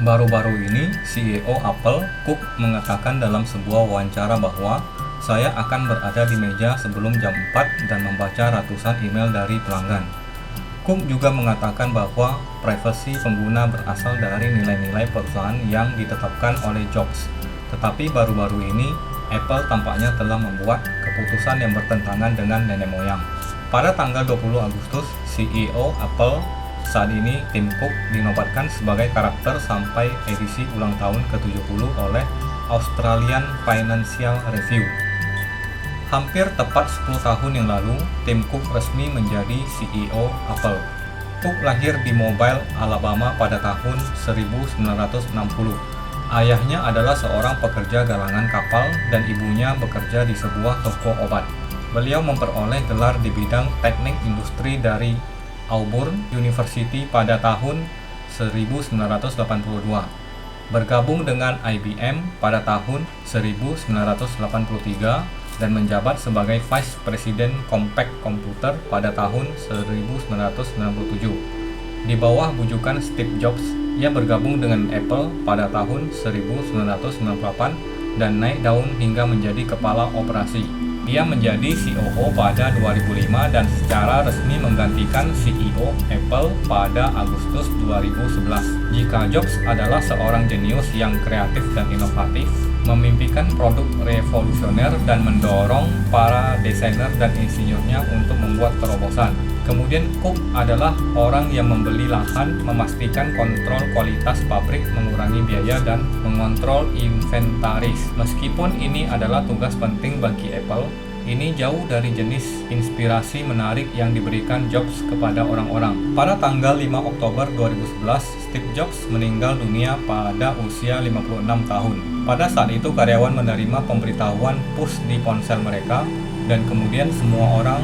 Baru-baru ini, CEO Apple, Cook, mengatakan dalam sebuah wawancara bahwa saya akan berada di meja sebelum jam 4 dan membaca ratusan email dari pelanggan. Cook juga mengatakan bahwa privasi pengguna berasal dari nilai-nilai perusahaan yang ditetapkan oleh Jobs. Tetapi baru-baru ini, Apple tampaknya telah membuat keputusan yang bertentangan dengan nenek moyang. Pada tanggal 20 Agustus, CEO Apple saat ini, Tim Cook dinobatkan sebagai karakter sampai edisi ulang tahun ke-70 oleh Australian Financial Review. Hampir tepat 10 tahun yang lalu, Tim Cook resmi menjadi CEO Apple. Cook lahir di Mobile, Alabama pada tahun 1960. Ayahnya adalah seorang pekerja galangan kapal dan ibunya bekerja di sebuah toko obat. Beliau memperoleh gelar di bidang teknik industri dari Auburn University pada tahun 1982. Bergabung dengan IBM pada tahun 1983 dan menjabat sebagai Vice President Compaq Computer pada tahun 1997. Di bawah bujukan Steve Jobs, ia bergabung dengan Apple pada tahun 1998 dan naik daun hingga menjadi kepala operasi. Dia menjadi COO pada 2005 dan secara resmi menggantikan CEO Apple pada Agustus 2011. Jika Jobs adalah seorang jenius yang kreatif dan inovatif, memimpikan produk revolusioner dan mendorong para desainer dan insinyurnya untuk membuat terobosan. Kemudian Cook adalah orang yang membeli lahan, memastikan kontrol kualitas pabrik, mengurangi biaya, dan mengontrol inventaris. Meskipun ini adalah tugas penting bagi Apple, ini jauh dari jenis inspirasi menarik yang diberikan Jobs kepada orang-orang. Pada tanggal 5 Oktober 2011, Steve Jobs meninggal dunia pada usia 56 tahun. Pada saat itu karyawan menerima pemberitahuan push di ponsel mereka, dan kemudian semua orang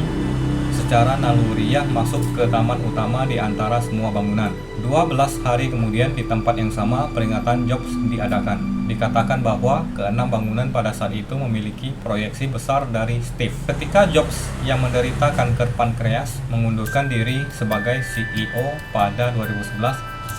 secara naluriah masuk ke taman utama di antara semua bangunan. 12 hari kemudian di tempat yang sama peringatan Jobs diadakan. Dikatakan bahwa keenam bangunan pada saat itu memiliki proyeksi besar dari Steve. Ketika Jobs yang menderita kanker pankreas mengundurkan diri sebagai CEO pada 2011,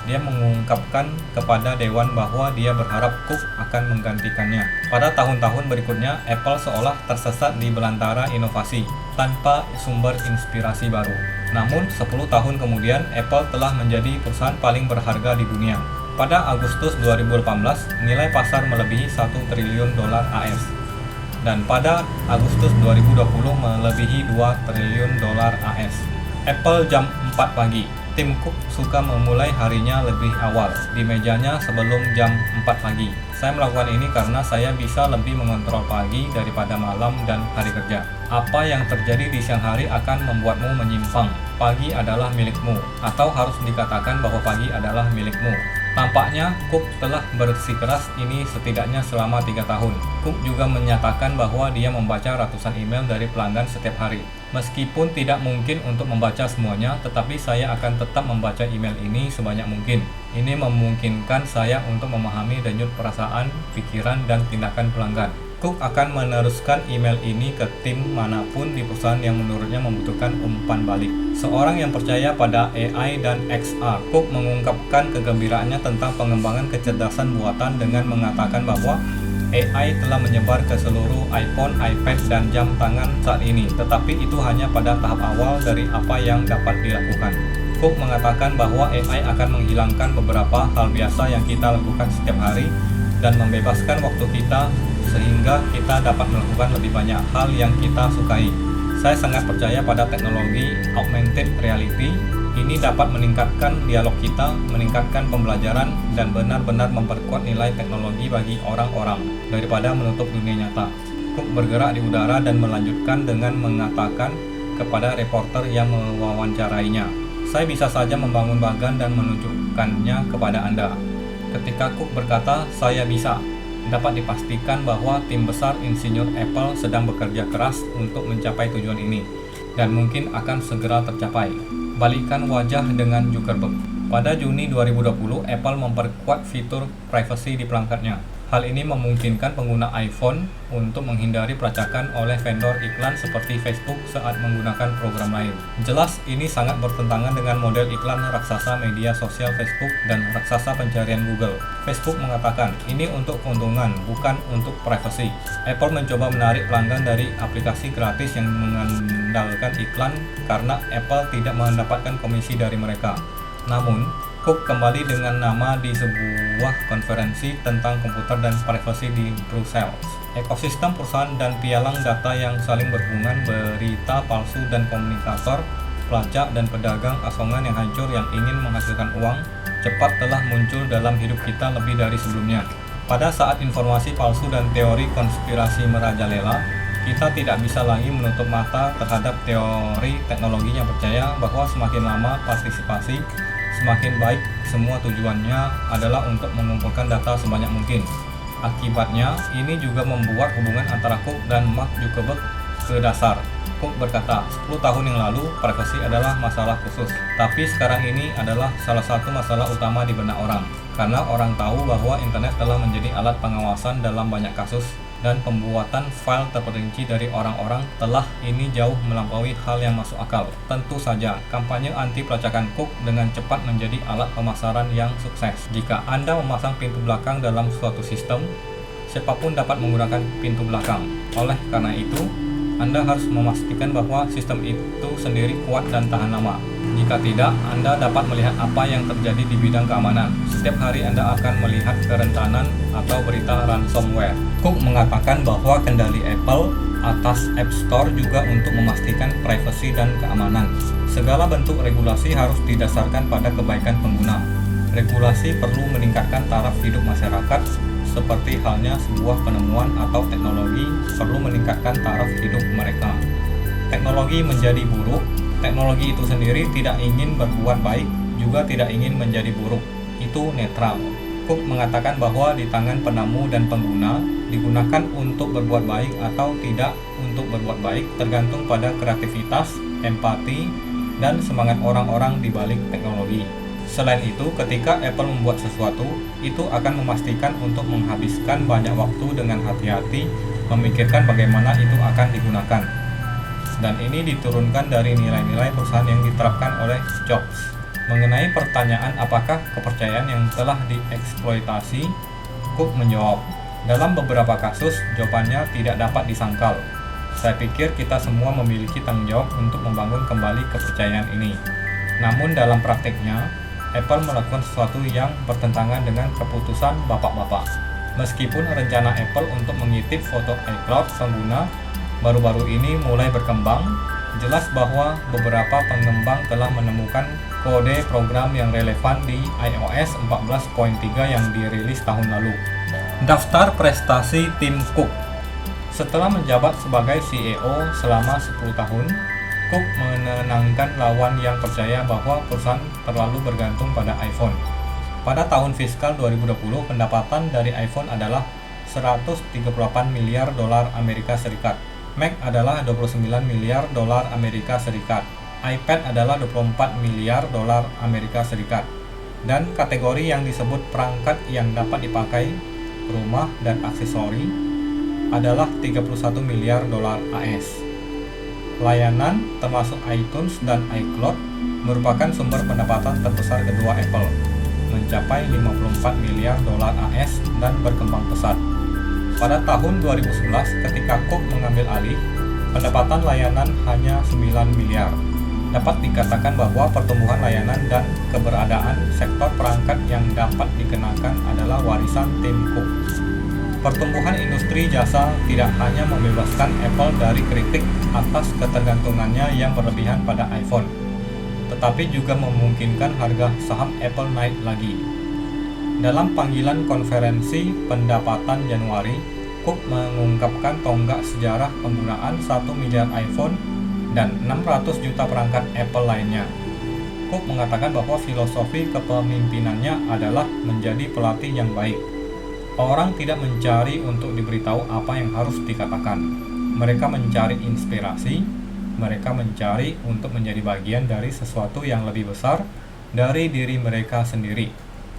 dia mengungkapkan kepada Dewan bahwa dia berharap Cook akan menggantikannya. Pada tahun-tahun berikutnya, Apple seolah tersesat di belantara inovasi, tanpa sumber inspirasi baru. Namun, 10 tahun kemudian, Apple telah menjadi perusahaan paling berharga di dunia. Pada Agustus 2018, nilai pasar melebihi 1 triliun dolar AS. Dan pada Agustus 2020 melebihi 2 triliun dolar AS. Apple jam 4 pagi. Tim Cook suka memulai harinya lebih awal, di mejanya sebelum jam 4 pagi. Saya melakukan ini karena saya bisa lebih mengontrol pagi daripada malam dan hari kerja. Apa yang terjadi di siang hari akan membuatmu menyimpang. Pagi adalah milikmu, atau harus dikatakan bahwa pagi adalah milikmu. Tampaknya Cook telah bersikeras ini setidaknya selama 3 tahun. Cook juga menyatakan bahwa dia membaca ratusan email dari pelanggan setiap hari. Meskipun tidak mungkin untuk membaca semuanya, tetapi saya akan tetap membaca email ini sebanyak mungkin. Ini memungkinkan saya untuk memahami denyut perasaan, pikiran, dan tindakan pelanggan. Cook akan meneruskan email ini ke tim manapun di perusahaan yang menurutnya membutuhkan umpan balik. Seorang yang percaya pada AI dan XR, Cook mengungkapkan kegembiraannya tentang pengembangan kecerdasan buatan dengan mengatakan bahwa AI telah menyebar ke seluruh iPhone, iPad, dan jam tangan saat ini, tetapi itu hanya pada tahap awal dari apa yang dapat dilakukan. Cook mengatakan bahwa AI akan menghilangkan beberapa hal biasa yang kita lakukan setiap hari dan membebaskan waktu kita sehingga kita dapat melakukan lebih banyak hal yang kita sukai. Saya sangat percaya pada teknologi augmented reality. Ini dapat meningkatkan dialog kita, meningkatkan pembelajaran, dan benar-benar memperkuat nilai teknologi bagi orang-orang daripada menutup dunia nyata. Cook bergerak di udara dan melanjutkan dengan mengatakan kepada reporter yang mewawancarainya, "Saya bisa saja membangun bagan dan menunjukkannya kepada Anda." Ketika Cook berkata, "Saya bisa," dapat dipastikan bahwa tim besar insinyur Apple sedang bekerja keras untuk mencapai tujuan ini, dan mungkin akan segera tercapai. Balikan wajah dengan Zuckerberg. Pada Juni 2020, Apple memperkuat fitur privacy di perangkatnya. Hal ini memungkinkan pengguna iPhone untuk menghindari pelacakan oleh vendor iklan seperti Facebook saat menggunakan program lain. Jelas ini sangat bertentangan dengan model iklan raksasa media sosial Facebook dan raksasa pencarian Google. Facebook mengatakan ini untuk keuntungan, bukan untuk privasi. Apple mencoba menarik pelanggan dari aplikasi gratis yang mengandalkan iklan karena Apple tidak mendapatkan komisi dari mereka. Namun, Cook kembali dengan nama di sebuah konferensi tentang komputer dan privasi di Brussels. Ekosistem perusahaan dan pialang data yang saling berhubungan, berita palsu dan komunikator, pelacak dan pedagang asongan yang hancur yang ingin menghasilkan uang cepat telah muncul dalam hidup kita lebih dari sebelumnya. Pada saat informasi palsu dan teori konspirasi merajalela, kita tidak bisa lagi menutup mata terhadap teori teknologi yang percaya bahwa semakin lama partisipasi, semakin baik. Semua tujuannya adalah untuk mengumpulkan data sebanyak mungkin. Akibatnya, ini juga membuat hubungan antara Cook dan Mark Zuckerberg ke dasar. Cook berkata, 10 tahun yang lalu, privasi adalah masalah khusus. Tapi sekarang ini adalah salah satu masalah utama di benak orang. Karena orang tahu bahwa internet telah menjadi alat pengawasan dalam banyak kasus, dan pembuatan file terperinci dari orang-orang telah ini jauh melampaui hal yang masuk akal. Tentu saja, kampanye anti pelacakan Cook dengan cepat menjadi alat pemasaran yang sukses. Jika Anda memasang pintu belakang dalam suatu sistem, siapapun dapat menggunakan pintu belakang. Oleh karena itu, Anda harus memastikan bahwa sistem itu sendiri kuat dan tahan lama. Jika tidak, Anda dapat melihat apa yang terjadi di bidang keamanan. Setiap hari Anda akan melihat kerentanan atau berita ransomware. Cook mengatakan bahwa kendali Apple atas App Store juga untuk memastikan privasi dan keamanan. Segala bentuk regulasi harus didasarkan pada kebaikan pengguna. Regulasi perlu meningkatkan taraf hidup masyarakat, seperti halnya sebuah penemuan atau teknologi perlu meningkatkan taraf hidup mereka. Teknologi menjadi buruk. Teknologi itu sendiri tidak ingin berbuat baik, juga tidak ingin menjadi buruk. Itu netral. Cook mengatakan bahwa di tangan penemu dan pengguna digunakan untuk berbuat baik atau tidak untuk berbuat baik tergantung pada kreativitas, empati, dan semangat orang-orang di balik teknologi. Selain itu, ketika Apple membuat sesuatu, itu akan memastikan untuk menghabiskan banyak waktu dengan hati-hati, memikirkan bagaimana itu akan digunakan. Dan ini diturunkan dari nilai-nilai perusahaan yang diterapkan oleh Jobs. Mengenai pertanyaan apakah kepercayaan yang telah dieksploitasi, Cook menjawab, dalam beberapa kasus, jawabannya tidak dapat disangkal. Saya pikir kita semua memiliki tanggung jawab untuk membangun kembali kepercayaan ini. Namun dalam praktiknya, Apple melakukan sesuatu yang bertentangan dengan keputusan bapak-bapak. Meskipun rencana Apple untuk mengintip foto iCloud pengguna baru-baru ini mulai berkembang, jelas bahwa beberapa pengembang telah menemukan kode program yang relevan di iOS 14.3 yang dirilis tahun lalu. Daftar prestasi tim Cook. Setelah menjabat sebagai CEO selama 10 tahun, Cook menenangkan lawan yang percaya bahwa perusahaan terlalu bergantung pada iPhone. Pada tahun fiskal 2020, pendapatan dari iPhone adalah 138 miliar dolar Amerika Serikat. Mac adalah 29 miliar dolar Amerika Serikat. iPad adalah 24 miliar dolar Amerika Serikat. Dan kategori yang disebut perangkat yang dapat dipakai, rumah dan aksesori adalah 31 miliar dolar AS. Layanan termasuk iTunes dan iCloud merupakan sumber pendapatan terbesar kedua Apple, mencapai 54 miliar dolar AS dan berkembang pesat. Pada tahun 2011, ketika Cook mengambil alih, pendapatan layanan hanya 9 miliar. Dapat dikatakan bahwa pertumbuhan layanan dan keberadaan sektor perangkat yang dapat dikenakan adalah warisan tim Cook. Pertumbuhan industri jasa tidak hanya membebaskan Apple dari kritik atas ketergantungannya yang berlebihan pada iPhone, tetapi juga memungkinkan harga saham Apple naik lagi. Dalam panggilan konferensi pendapatan Januari, Cook mengungkapkan tonggak sejarah penggunaan 1 miliar iPhone dan 600 juta perangkat Apple lainnya. Cook mengatakan bahwa filosofi kepemimpinannya adalah menjadi pelatih yang baik. Orang tidak mencari untuk diberitahu apa yang harus dikatakan. Mereka mencari inspirasi, mereka mencari untuk menjadi bagian dari sesuatu yang lebih besar dari diri mereka sendiri.